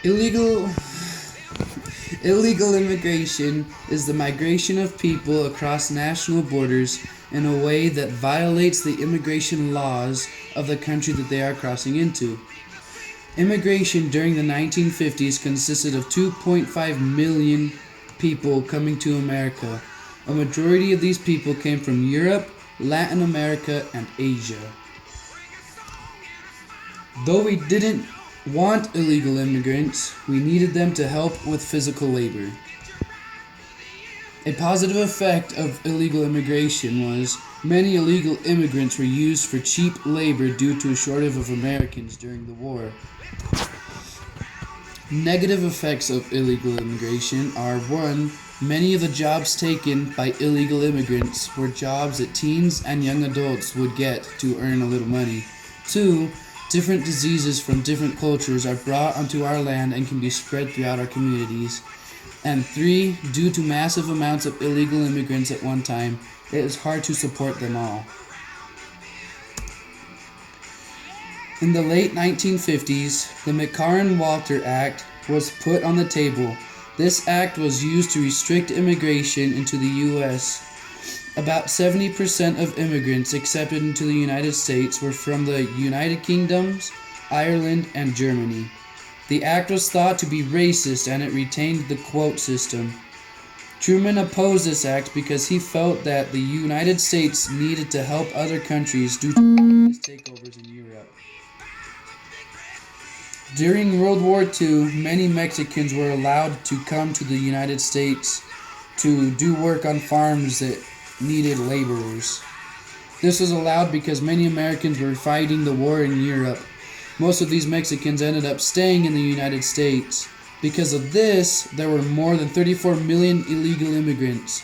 Illegal Illegal immigration is the migration of people across national borders in a way that violates the immigration laws of the country that they are crossing into. Immigration during the 1950s consisted of 2.5 million people coming to America. A majority of these people came from Europe, Latin America, and Asia. Though we didn't want illegal immigrants, we needed them to help with physical labor. A positive effect of illegal immigration was many illegal immigrants were used for cheap labor due to a shortage of Americans during the war. Negative effects of illegal immigration are 1. Many of the jobs taken by illegal immigrants were jobs that teens and young adults would get to earn a little money. 2. Different diseases from different cultures are brought onto our land and can be spread throughout our communities. And 3. Due to massive amounts of illegal immigrants at one time, it is hard to support them all. In the late 1950s, the McCarran-Walter Act was put on the table. This act was used to restrict immigration into the U.S. About 70% of immigrants accepted into the United States were from the United Kingdoms, Ireland, and Germany. The act was thought to be racist and it retained the quota system. Truman opposed this act because he felt that the United States needed to help other countries due to communist takeovers in Europe. During World War II, many Mexicans were allowed to come to the United States to do work on farms that needed laborers. This was allowed because many Americans were fighting the war in Europe. Most of these Mexicans ended up staying in the United States. Because of this, there were more than 34 million illegal immigrants.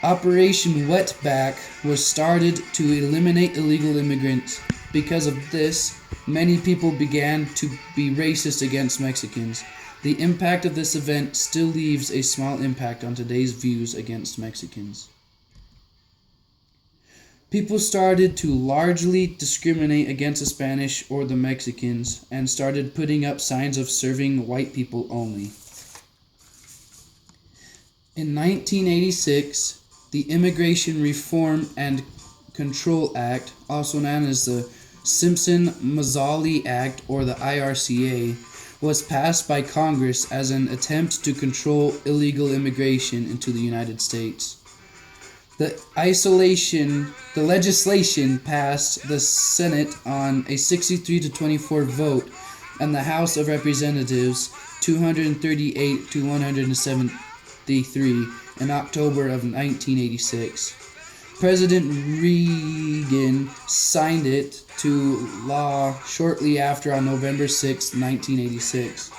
Operation Wetback was started to eliminate illegal immigrants. Because of this, many people began to be racist against Mexicans. The impact of this event still leaves a small impact on today's views against Mexicans. People started to largely discriminate against the Spanish or the Mexicans and started putting up signs of serving white people only. In 1986, the Immigration Reform and Control Act, also known as the Simpson-Mazzoli Act or the IRCA, was passed by Congress as an attempt to control illegal immigration into the United States. The legislation passed the Senate on a 63-24 vote and the House of Representatives 238 to 173 in October of 1986. President Reagan signed it to law shortly after on November 6, 1986.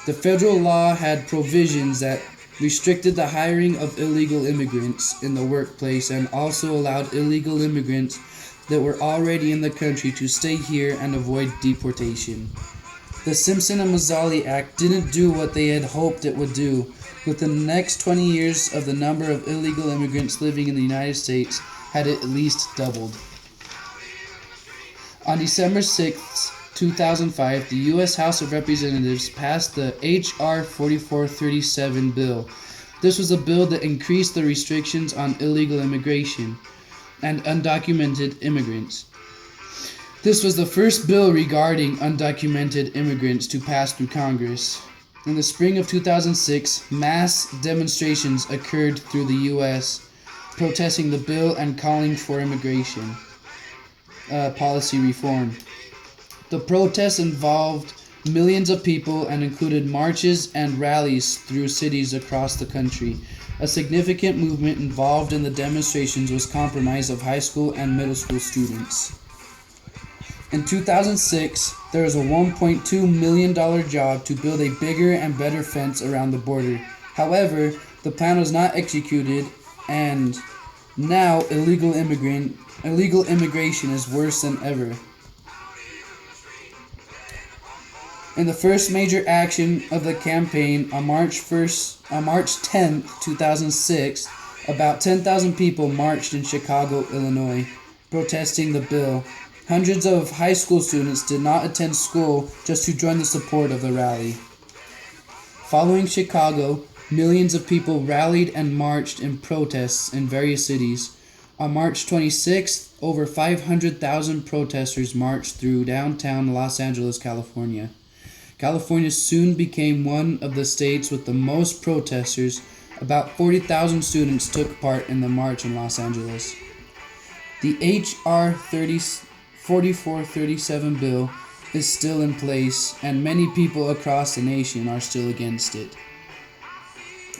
The federal law had provisions that restricted the hiring of illegal immigrants in the workplace and also allowed illegal immigrants that were already in the country to stay here and avoid deportation. The Simpson and Mazzoli Act didn't do what they had hoped it would do. Within the next 20 years, of the number of illegal immigrants living in the United States had at least doubled. On December 6, 2005, the U.S. House of Representatives passed the H.R. 4437 bill. This was a bill that increased the restrictions on illegal immigration and undocumented immigrants. This was the first bill regarding undocumented immigrants to pass through Congress. In the spring of 2006, mass demonstrations occurred through the U.S. protesting the bill and calling for immigration policy reform. The protests involved millions of people and included marches and rallies through cities across the country. A significant movement involved in the demonstrations was compromise of high school and middle school students. In 2006, there was a $1.2 million job to build a bigger and better fence around the border. However, the plan was not executed, and now illegal immigration is worse than ever. In the first major action of the campaign on March 10, 2006, about 10,000 people marched in Chicago, Illinois, protesting the bill. Hundreds of high school students did not attend school just to join the support of the rally. Following Chicago, millions of people rallied and marched in protests in various cities. On March 26th, over 500,000 protesters marched through downtown Los Angeles, California. California soon became one of the states with the most protesters. About 40,000 students took part in the march in Los Angeles. The H.R. 4437 bill is still in place, and many people across the nation are still against it.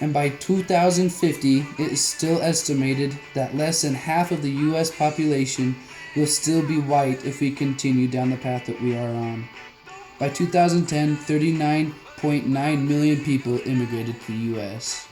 And by 2050, it is still estimated that less than half of the U.S. population will still be white if we continue down the path that we are on. By 2010, 39.9 million people immigrated to the U.S.